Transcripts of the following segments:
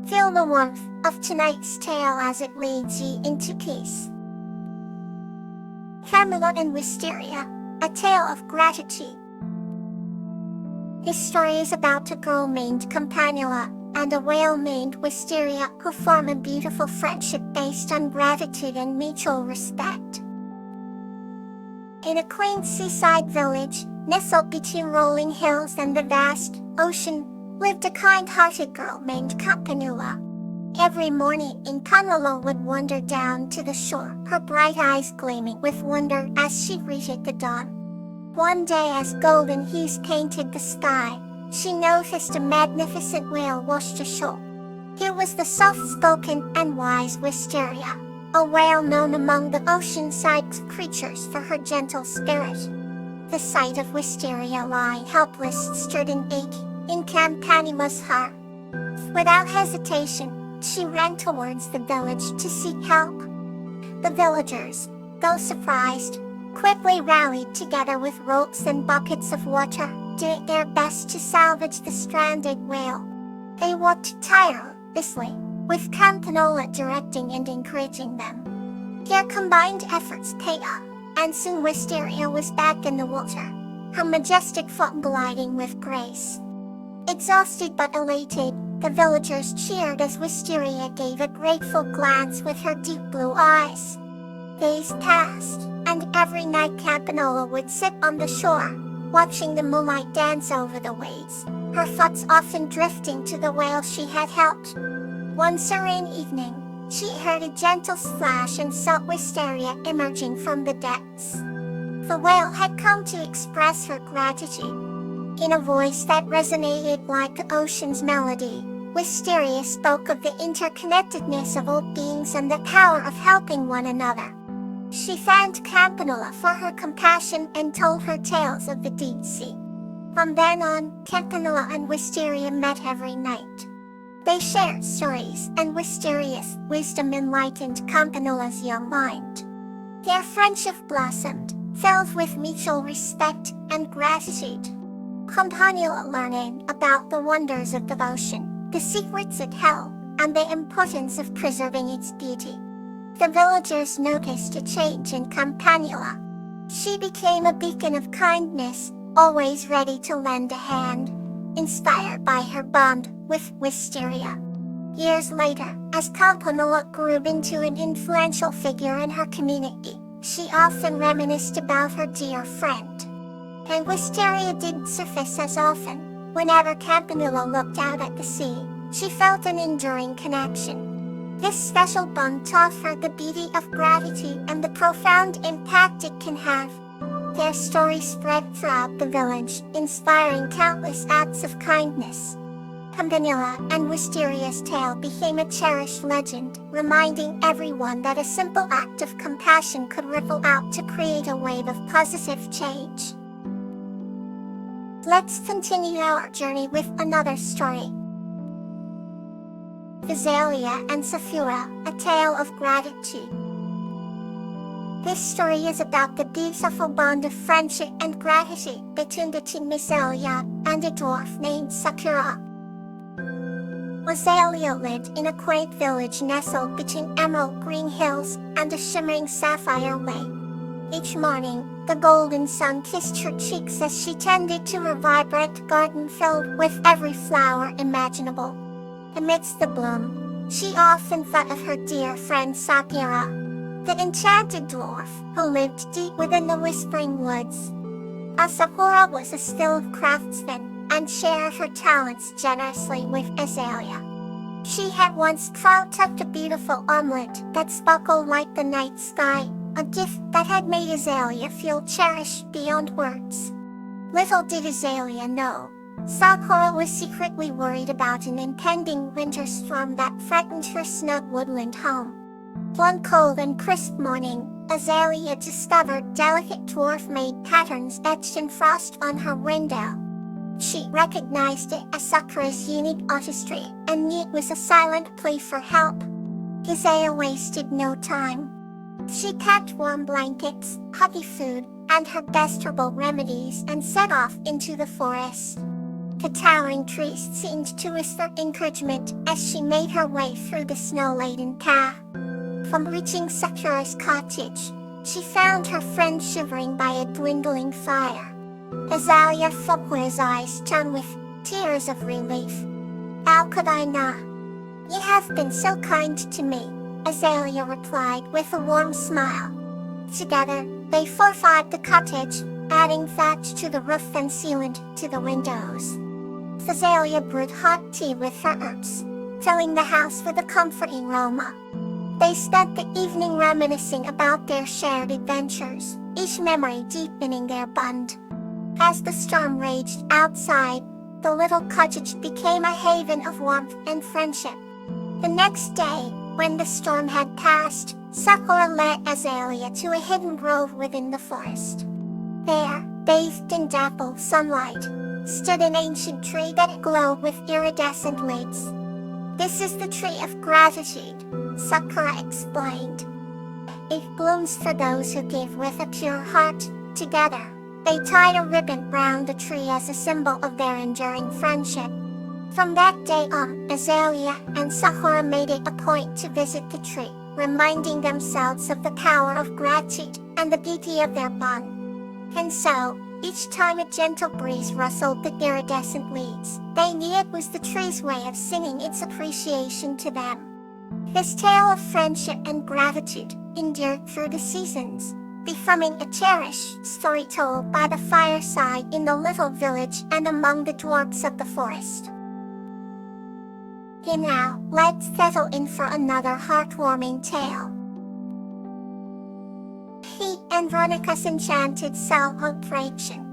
Feel the warmth of tonight's tale as it leads you into peace. Camilla and Wisteria, a tale of gratitude. This story is about a girl named Campanula and a whale named Wisteria who form a beautiful friendship based on gratitude and mutual respect. In a quaint seaside village, nestled between rolling hills and the vast ocean, lived a kind-hearted girl named Campanula. Every morning, Campanula would wander down to the shore, her bright eyes gleaming with wonder as she greeted the dawn. One day, as golden hues painted the sky, she noticed a magnificent whale washed ashore. It was the soft-spoken and wise Wisteria, a whale known among the ocean-side creatures for her gentle spirit. The sight of Wisteria lying helpless stirred an ache in Campanula's heart. Without hesitation, she ran towards the village to seek help. The villagers, though surprised, quickly rallied together with ropes and buckets of water, doing their best to salvage the stranded whale. They worked tirelessly, with Campanula directing and encouraging them. Their combined efforts paid off, and soon Wisteria was back in the water, her majestic form gliding with grace. Exhausted but elated, the villagers cheered as Wisteria gave a grateful glance with her deep blue eyes. Days passed, and every night Campanula would sit on the shore, watching the moonlight dance over the waves, her thoughts often drifting to the whale she had helped. One serene evening, she heard a gentle splash and saw Wisteria emerging from the depths. The whale had come to express her gratitude. In a voice that resonated like the ocean's melody, Wisteria spoke of the interconnectedness of all beings and the power of helping one another. She thanked Campanula for her compassion and told her tales of the deep sea. From then on, Campanula and Wisteria met every night. They shared stories, and Wisteria's wisdom enlightened Campanula's young mind. Their friendship blossomed, filled with mutual respect and gratitude. Campanula learning about the wonders of the ocean, the secrets it held, and the importance of preserving its beauty. The villagers noticed a change in Campanula. She became a beacon of kindness, always ready to lend a hand, inspired by her bond with Wisteria. Years later, as Campanula grew into an influential figure in her community, she often reminisced about her dear friend. And Wisteria didn't surface as often. Whenever Campanula looked out at the sea, she felt an enduring connection. This special bond taught her the beauty of gratitude and the profound impact it can have. Their story spread throughout the village, inspiring countless acts of kindness. Campanula and Wisteria's tale became a cherished legend, reminding everyone that a simple act of compassion could ripple out to create a wave of positive change. Let's continue our journey with another story. Azalea and Sapphira, a tale of gratitude. This story is about the beautiful bond of friendship and gratitude between the two Azalea and a dwarf named Sapphira. Azalea lived in a quaint village nestled between emerald green hills and a shimmering sapphire lake. Each morning, the golden sun kissed her cheeks as she tended to her vibrant garden filled with every flower imaginable. Amidst the bloom, she often thought of her dear friend Sapphira, the enchanted dwarf who lived deep within the whispering woods. Sapphira was a skilled craftsman and shared her talents generously with Azalea. She had once tucked a beautiful omelet that sparkled like the night sky, a gift that had made Azalea feel cherished beyond words. Little did Azalea know, Sapphira was secretly worried about an impending winter storm that threatened her snug woodland home. One cold and crisp morning, Azalea discovered delicate dwarf-made patterns etched in frost on her window. She recognized it as Sapphira's unique artistry and knew it was a silent plea for help. Azalea wasted no time. She packed warm blankets, hearty food, and her best herbal remedies and set off into the forest. The towering trees seemed to whisper encouragement as she made her way through the snow-laden path. From reaching Sakura's cottage, she found her friend shivering by a dwindling fire. Azalea felt his eyes shone with tears of relief. "How could I not? You have been so kind to me," Azalea replied with a warm smile. Together, they fortified the cottage, adding thatch to the roof and sealant to the windows. Azalea brewed hot tea with her herbs, filling the house with a comforting aroma. They spent the evening reminiscing about their shared adventures, each memory deepening their bond. As the storm raged outside, the little cottage became a haven of warmth and friendship. The next day, when the storm had passed, Sakura led Azalea to a hidden grove within the forest. There, bathed in dapple sunlight, stood an ancient tree that glowed with iridescent leaves. "This is the tree of gratitude," Sakura explained. "It blooms for those who give with a pure heart." Together, they tied a ribbon round the tree as a symbol of their enduring friendship. From that day on, Azalea and Sakura made it a point to visit the tree, reminding themselves of the power of gratitude and the beauty of their bond. And so, each time a gentle breeze rustled the iridescent leaves, they knew it was the tree's way of singing its appreciation to them. This tale of friendship and gratitude endured through the seasons, becoming a cherished story told by the fireside in the little village and among the dwarfs of the forest. Okay, now, let's settle in for another heartwarming tale. Pete and Veronica's Enchanted Celebration.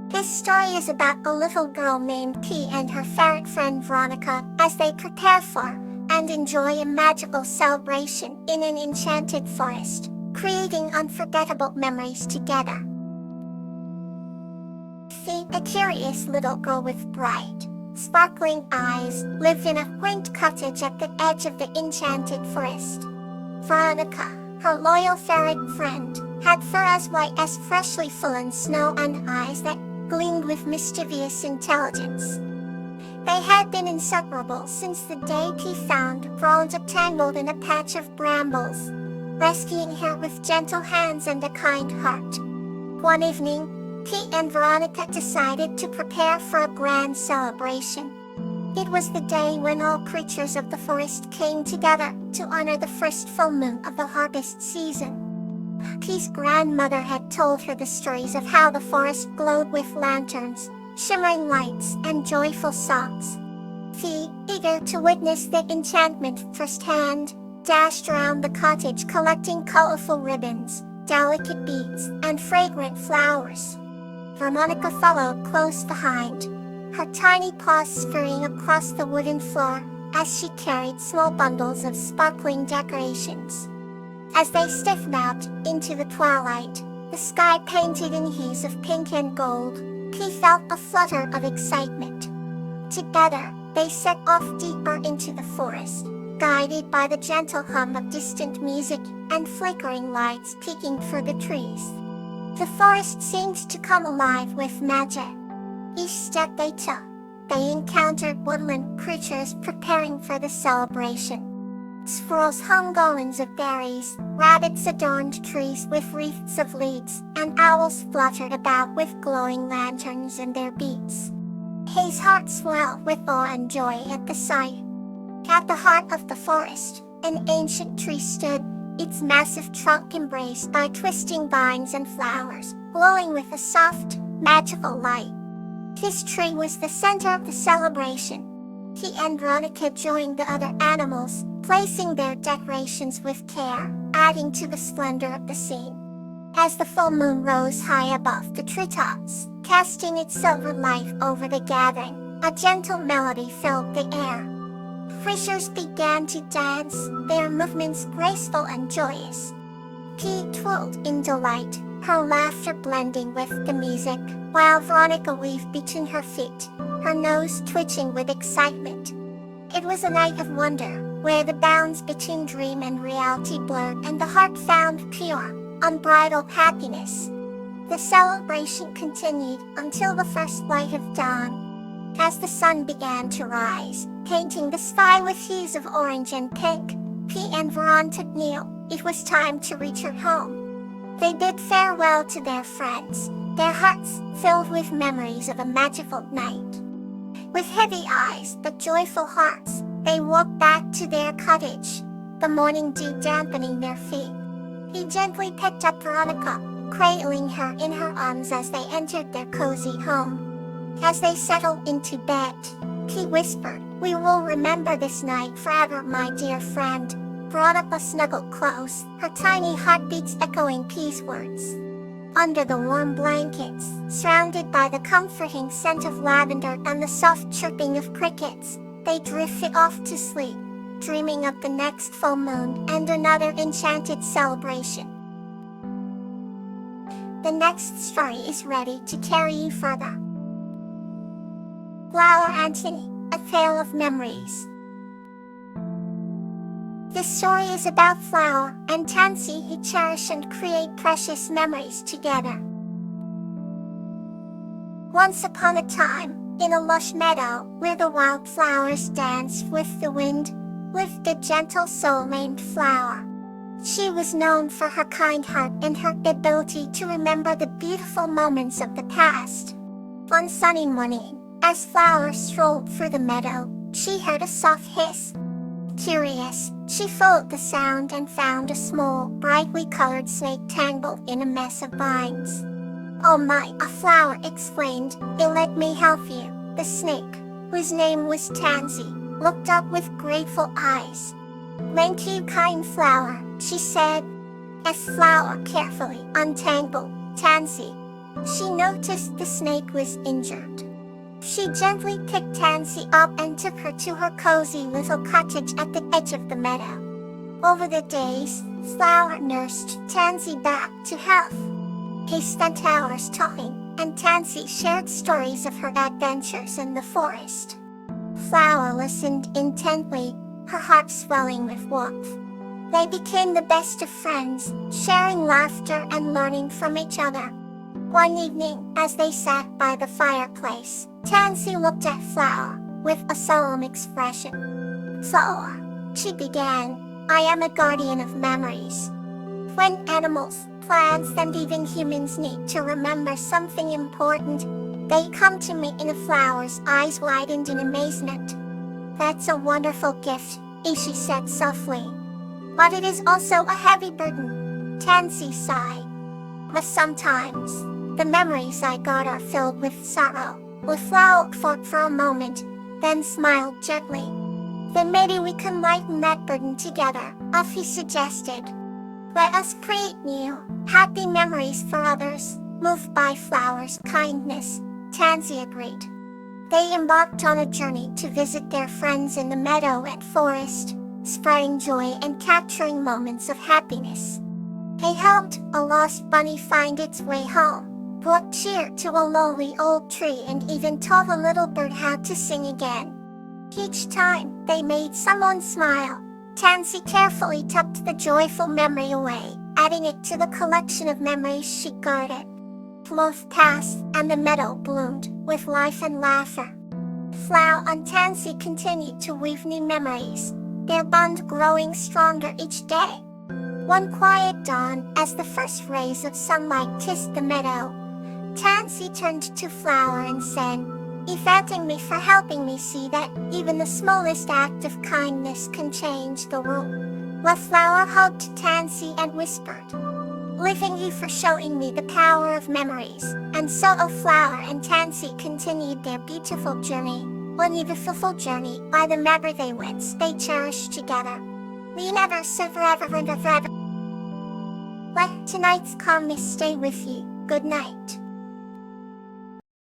This story is about a little girl named Pete and her ferret friend Veronica as they prepare for and enjoy a magical celebration in an enchanted forest, creating unforgettable memories together. Pete, a curious little girl with bright, sparkling eyes, lived in a quaint cottage at the edge of the enchanted forest. Veronica, her loyal ferret friend, had fur as white as freshly fallen snow and eyes that gleamed with mischievous intelligence. They had been inseparable since the day Pete found Veronica tangled in a patch of brambles, rescuing her with gentle hands and a kind heart. One evening, Pete and Veronica decided to prepare for a grand celebration. It was the day when all creatures of the forest came together to honor the first full moon of the harvest season. Pete's grandmother had told her the stories of how the forest glowed with lanterns, shimmering lights, and joyful songs. Pete, eager to witness the enchantment firsthand, dashed around the cottage collecting colorful ribbons, delicate beads, and fragrant flowers. Veronica followed close behind, her tiny paws scurrying across the wooden floor as she carried small bundles of sparkling decorations. As they stiffened out into the twilight, the sky painted in hues of pink and gold, Pete felt a flutter of excitement. Together, they set off deeper into the forest, guided by the gentle hum of distant music and flickering lights peeking through the trees. The forest seemed to come alive with magic. Each step they took, they encountered woodland creatures preparing for the celebration. Squirrels hung garlands of berries, rabbits adorned trees with wreaths of leaves, and owls fluttered about with glowing lanterns in their beaks. His heart swelled with awe and joy at the sight. At the heart of the forest, an ancient tree stood, its massive trunk embraced by twisting vines and flowers, glowing with a soft, magical light. This tree was the center of the celebration. He and Veronica joined the other animals, placing their decorations with care, adding to the splendor of the scene. As the full moon rose high above the treetops, casting its silver light over the gathering, a gentle melody filled the air. Creatures began to dance, their movements graceful and joyous. Pete twirled in delight, her laughter blending with the music, while Veronica weaved between her feet, her nose twitching with excitement. It was a night of wonder, where the bounds between dream and reality blurred and the heart found pure, unbridled happiness. The celebration continued until the first light of dawn. As the sun began to rise, painting the sky with hues of orange and pink, P and Veronica knew it was time to return home. They bid farewell to their friends, their hearts filled with memories of a magical night. With heavy eyes but joyful hearts, they walked back to their cottage, the morning dew dampening their feet. He gently picked up Veronica, cradling her in her arms as they entered their cozy home. As they settled into bed, he whispered, "We will remember this night forever, my dear friend." Veronica snuggled close, her tiny heartbeats echoing P's words. Under the warm blankets, surrounded by the comforting scent of lavender and the soft chirping of crickets, they drifted off to sleep, dreaming of the next full moon and another enchanted celebration. The next story is ready to carry you further. Flower Antony, A Tale of Memories. This story is about Flower and Tansy who cherish and create precious memories together. Once upon a time, in a lush meadow where the wildflowers danced with the wind, lived a gentle soul named Flower. She was known for her kind heart and her ability to remember the beautiful moments of the past. One sunny morning, as Flower strolled through the meadow, she heard a soft hiss. Curious, she followed the sound and found a small, brightly colored snake tangled in a mess of vines. "Oh my," a Flower exclaimed, "let me help you." The snake, whose name was Tansy, looked up with grateful eyes. "Thank you, kind Flower," she said. As Flower carefully untangled Tansy, she noticed the snake was injured. She gently picked Tansy up and took her to her cozy little cottage at the edge of the meadow. Over the days, Flower nursed Tansy back to health. They spent hours talking, and Tansy shared stories of her adventures in the forest. Flower listened intently, her heart swelling with warmth. They became the best of friends, sharing laughter and learning from each other. One evening, as they sat by the fireplace, Tansy looked at Flower with a solemn expression. "Flower," she began, "I am a guardian of memories. When animals, plants, and even humans need to remember something important, they come to me." In a Flower's eyes widened in amazement. "That's a wonderful gift," she said softly. "But it is also a heavy burden," Tansy sighed. "But sometimes, the memories I got are filled with sorrow." Flower thought for a moment, then smiled gently. "Then maybe we can lighten that burden together," he suggested. "Let us create new, happy memories for others." Moved by Flower's kindness, Tansy agreed. They embarked on a journey to visit their friends in the meadow and forest, spreading joy and capturing moments of happiness. They helped a lost bunny find its way home, brought cheer to a lonely old tree, and even taught a little bird how to sing again. Each time they made someone smile, Tansy carefully tucked the joyful memory away, adding it to the collection of memories she guarded. Months passed, and the meadow bloomed with life and laughter. Flower and Tansy continued to weave new memories, their bond growing stronger each day. One quiet dawn, as the first rays of sunlight kissed the meadow, Tansy turned to Flower and said, "Thanking me for helping me see that even the smallest act of kindness can change the world." The Flower hugged Tansy and whispered, "Thanking you for showing me the power of memories." And so Flower and Tansy continued their beautiful journey, by the memory they once they cherished together. We never forever and ever. Let tonight's calmness stay with you. Good night.